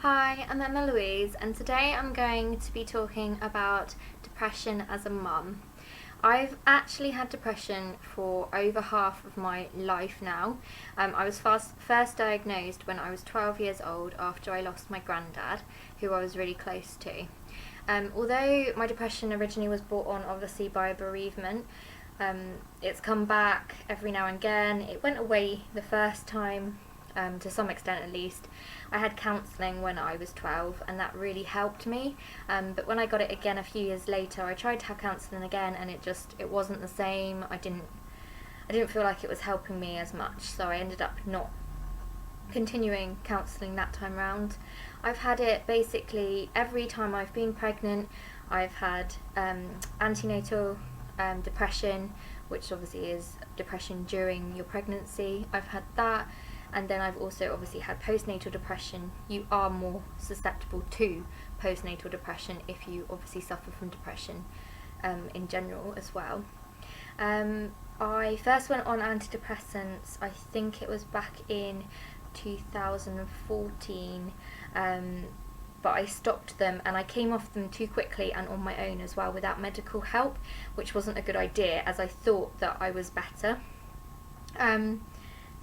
Hi, I'm Emma-Louise, and today I'm going to be talking about depression as a mum. I've actually had depression for over half of my life now. I was first diagnosed when I was 12 years old after I lost my granddad, who I was really close to. Although my depression originally was brought on obviously by a bereavement, it's come back every now and again. It went away the first time, to some extent at least. I had counselling when I was 12 and that really helped me, but when I got it again a few years later, I tried to have counselling again and it wasn't the same. I didn't feel like it was helping me as much, so I ended up not continuing counselling that time round. I've had it basically every time I've been pregnant. I've had antenatal depression, which obviously is depression during your pregnancy. I've had that, and then I've also obviously had postnatal depression. You are more susceptible to postnatal depression if you obviously suffer from depression in general as well. I first went on antidepressants, I think it was back in 2014, but I stopped them and I came off them too quickly and on my own as well without medical help, which wasn't a good idea as I thought that I was better.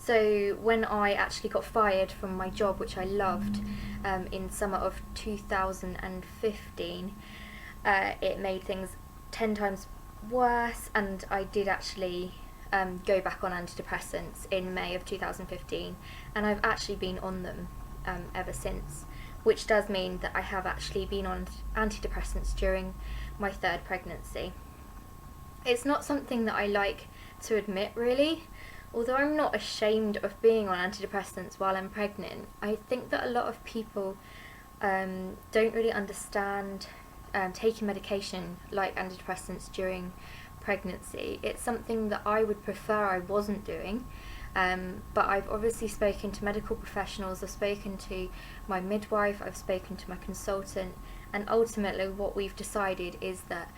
So when I actually got fired from my job, which I loved, in summer of 2015, it made things 10 times worse, and I did actually go back on antidepressants in May of 2015, and I've actually been on them ever since, which does mean that I have actually been on antidepressants during my third pregnancy. It's not something that I like to admit really, although I'm not ashamed of being on antidepressants while I'm pregnant. I think that a lot of people don't really understand taking medication like antidepressants during pregnancy. It's something that I would prefer I wasn't doing, but I've obviously spoken to medical professionals, I've spoken to my midwife, I've spoken to my consultant, and ultimately what we've decided is that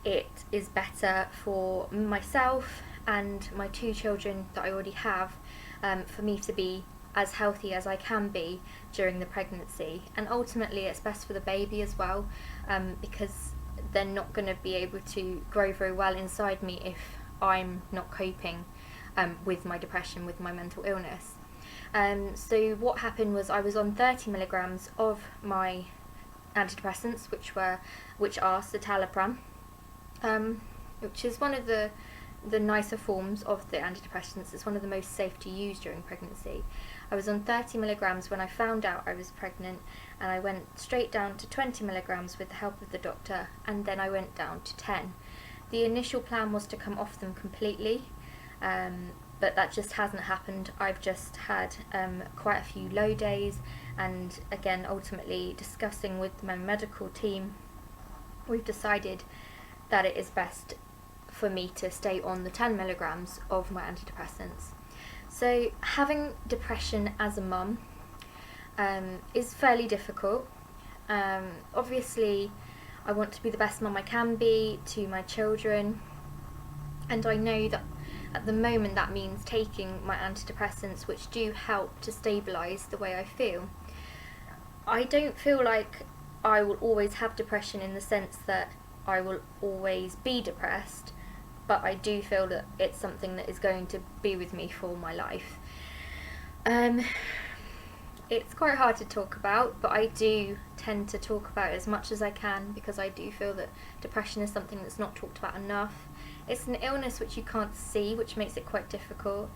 it is better for myself and my two children that I already have, for me to be as healthy as I can be during the pregnancy, and ultimately it's best for the baby as well, because they're not going to be able to grow very well inside me if I'm not coping with my depression, with my mental illness. So what happened was I was on 30 milligrams of my antidepressants, which are citalopram, which is one of the nicer forms of the antidepressants. It's one of the most safe to use during pregnancy. I was on 30 milligrams when I found out I was pregnant, and I went straight down to 20 milligrams with the help of the doctor, and then I went down to 10. The initial plan was to come off them completely, but that just hasn't happened. I've just had quite a few low days, and again, ultimately discussing with my medical team, we've decided that it is best for me to stay on the 10 milligrams of my antidepressants. So having depression as a mum is fairly difficult. Obviously I want to be the best mum I can be to my children, and I know that at the moment that means taking my antidepressants, which do help to stabilise the way I feel. I don't feel like I will always have depression in the sense that I will always be depressed, but I do feel that it's something that is going to be with me for my life. It's quite hard to talk about, but I do tend to talk about it as much as I can, because I do feel that depression is something that's not talked about enough. It's an illness which you can't see, which makes it quite difficult.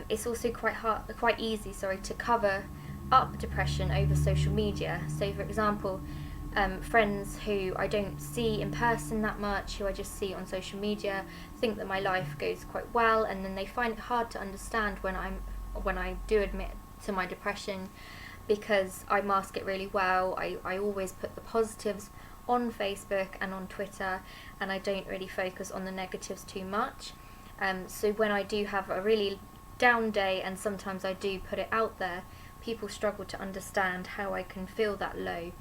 It's also quite easy to cover up depression over social media. So for example, friends who I don't see in person that much, who I just see on social media, think that my life goes quite well, and then they find it hard to understand when I do admit to my depression, because I mask it really well. I always put the positives on Facebook and on Twitter, and I don't really focus on the negatives too much. So when I do have a really down day, and sometimes I do put it out there, people struggle to understand how I can feel that low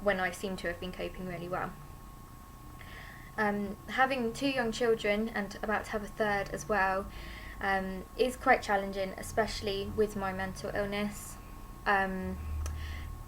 when I seem to have been coping really well. Having two young children and about to have a third as well is quite challenging, especially with my mental illness.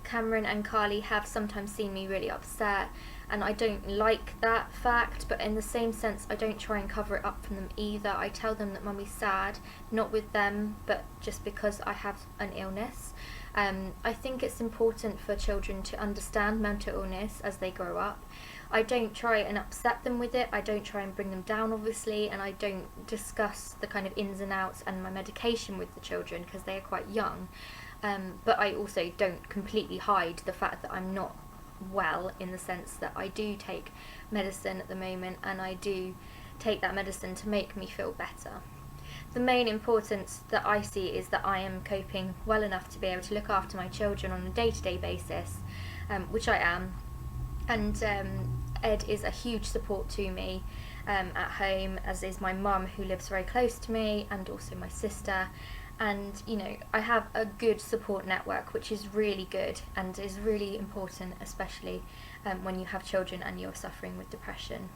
Cameron and Carly have sometimes seen me really upset, and I don't like that fact, but in the same sense I don't try and cover it up from them either. I tell them that Mummy's sad, not with them, but just because I have an illness. I think it's important for children to understand mental illness as they grow up. I don't try and upset them with it, I don't try and bring them down obviously, and I don't discuss the kind of ins and outs and my medication with the children because they are quite young. But I also don't completely hide the fact that I'm not well, in the sense that I do take medicine at the moment, and I do take that medicine to make me feel better. The main importance that I see is that I am coping well enough to be able to look after my children on a day-to-day basis, which I am, and Ed is a huge support to me at home, as is my mum, who lives very close to me, and also my sister. And you know, I have a good support network, which is really good and is really important, especially when you have children and you're suffering with depression.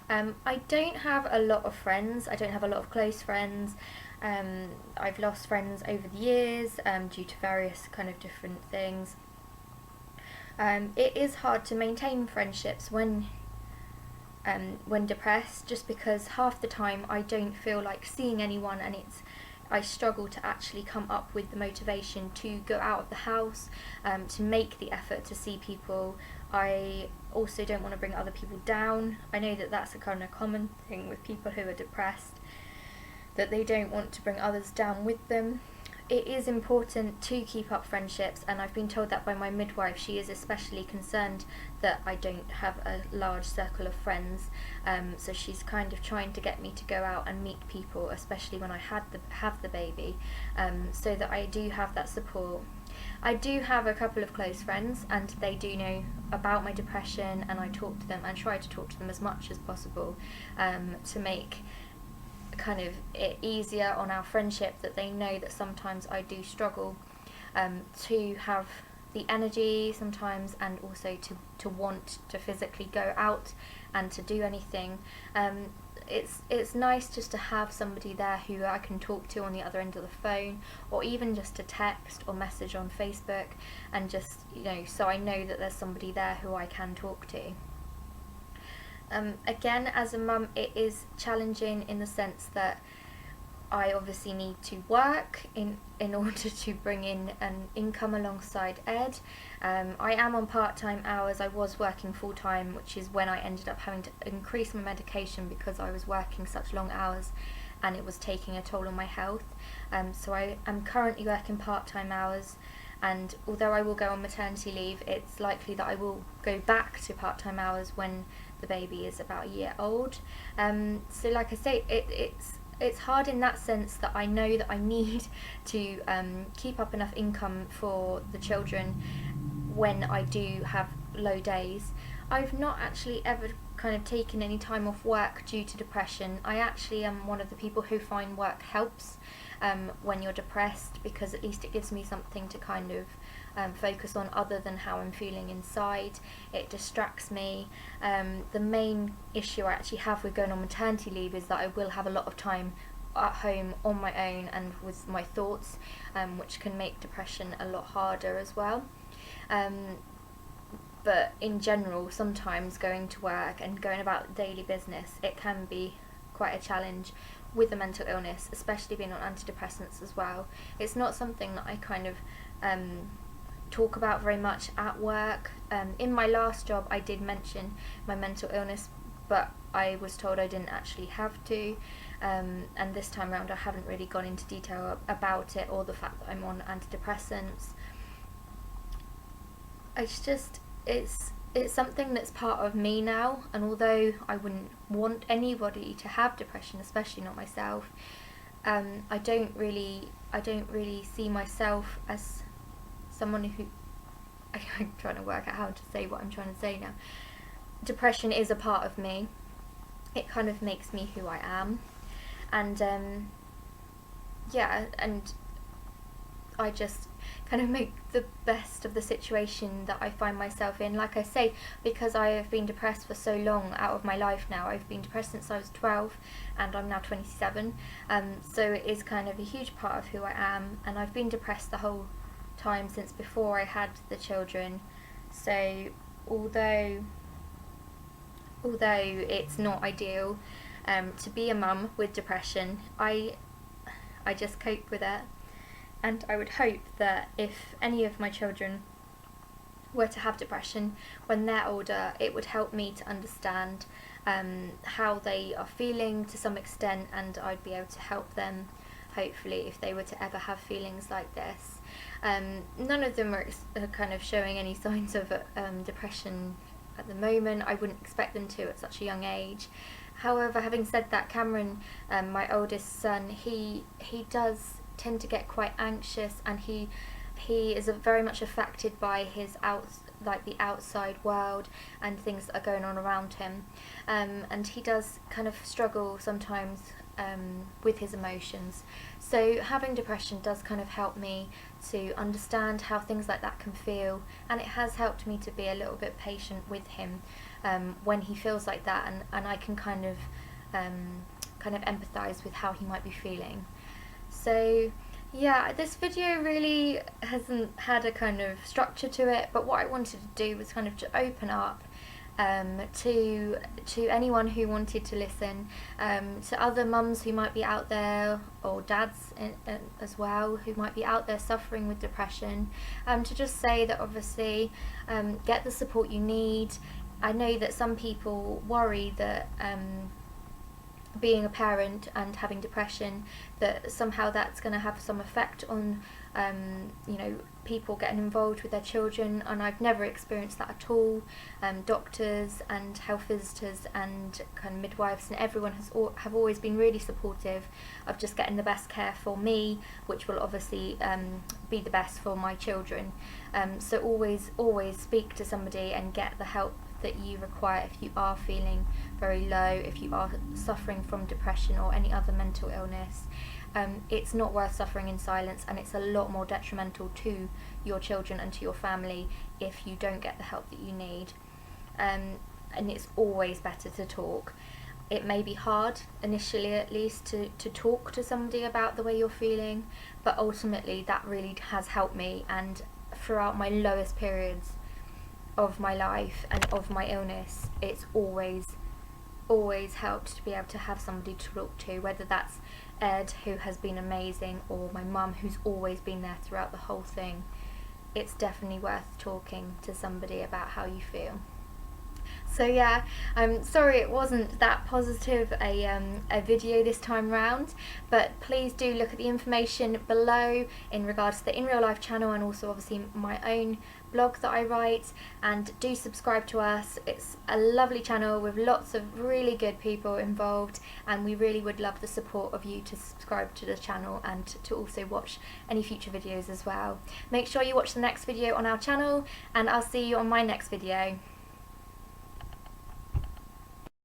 I don't have a lot of friends, I don't have a lot of close friends. I've lost friends over the years due to various kind of different things. It is hard to maintain friendships when depressed, just because half the time I don't feel like seeing anyone, and I struggle to actually come up with the motivation to go out of the house, to make the effort to see people. I also don't want to bring other people down. I know that that's a kind of common thing with people who are depressed, that they don't want to bring others down with them. It is important to keep up friendships, and I've been told that by my midwife. She is especially concerned that I don't have a large circle of friends, so she's kind of trying to get me to go out and meet people, especially when I have the baby, so that I do have that support. I do have a couple of close friends, and they do know about my depression, and I talk to them and try to talk to them as much as possible, to make kind of it easier on our friendship, that they know that sometimes I do struggle to have the energy sometimes, and also to want to physically go out and to do anything. It's nice just to have somebody there who I can talk to on the other end of the phone, or even just to text or message on Facebook, and just, you know, so I know that there's somebody there who I can talk to. Again, as a mum, it is challenging in the sense that I obviously need to work in order to bring in an income alongside Ed. I am on part-time hours. I was working full-time, which is when I ended up having to increase my medication because I was working such long hours and it was taking a toll on my health. So I am currently working part-time hours, and although I will go on maternity leave, it's likely that I will go back to part-time hours when the baby is about a year old. So like I say, it's hard in that sense that I know that I need to keep up enough income for the children when I do have low days. I've not actually ever kind of taken any time off work due to depression. I actually am one of the people who find work helps when you're depressed, because at least it gives me something to kind of focus on other than how I'm feeling inside. It distracts me. The main issue I actually have with going on maternity leave is that I will have a lot of time at home on my own and with my thoughts, which can make depression a lot harder as well. But in general, sometimes going to work and going about daily business, it can be quite a challenge with a mental illness, especially being on antidepressants as well. It's not something that I kind of talk about very much at work. In my last job I did mention my mental illness, but I was told I didn't actually have to, and this time around I haven't really gone into detail about it, or the fact that I'm on antidepressants. It's something that's part of me now, and although I wouldn't want anybody to have depression, especially not myself, I don't really see myself as someone who I'm trying to work out how to say what I'm trying to say now. Depression is a part of me. It kind of makes me who I am, and and I just kind of make the best of the situation that I find myself in. Like I say, because I have been depressed for so long out of my life now. I've been depressed since I was 12 and I'm now 27, so it is kind of a huge part of who I am, and I've been depressed the whole time since before I had the children. So although it's not ideal to be a mum with depression, I just cope with it, and I would hope that if any of my children were to have depression when they're older, it would help me to understand how they are feeling to some extent, and I'd be able to help them, hopefully, if they were to ever have feelings like this. None of them are kind of showing any signs of depression at the moment. I wouldn't expect them to at such a young age. However, having said that, Cameron, my oldest son, he does tend to get quite anxious, and he is very much affected by his the outside world and things that are going on around him, and he does kind of struggle sometimes with his emotions. So having depression does kind of help me to understand how things like that can feel, and it has helped me to be a little bit patient with him when he feels like that, and I can kind of empathise with how he might be feeling. So yeah, this video really hasn't had a kind of structure to it, but what I wanted to do was kind of to open up to anyone who wanted to listen, to other mums who might be out there, or dads as well, who might be out there suffering with depression, to just say that obviously get the support you need. I know that some people worry that being a parent and having depression, that somehow that's going to have some effect on people getting involved with their children, and I've never experienced that at all. Doctors and health visitors and kind of midwives and everyone have always been really supportive of just getting the best care for me, which will obviously be the best for my children. So always speak to somebody and get the help that you require if you are feeling very low, if you are suffering from depression or any other mental illness. It's not worth suffering in silence, and it's a lot more detrimental to your children and to your family if you don't get the help that you need. And it's always better to talk. It may be hard, initially at least, to talk to somebody about the way you're feeling, but ultimately that really has helped me, and throughout my lowest periods of my life and of my illness, it's always helped to be able to have somebody to talk to, whether that's Ed, who has been amazing, or my mum, who's always been there throughout the whole thing. It's definitely worth talking to somebody about how you feel. So yeah, I'm sorry it wasn't that positive a video this time round, but please do look at the information below in regards to the In Real Life channel, and also obviously my own blog that I write, and do subscribe to us. It's a lovely channel with lots of really good people involved, and we really would love the support of you to subscribe to the channel and to also watch any future videos as well. Make sure you watch the next video on our channel, and I'll see you on my next video.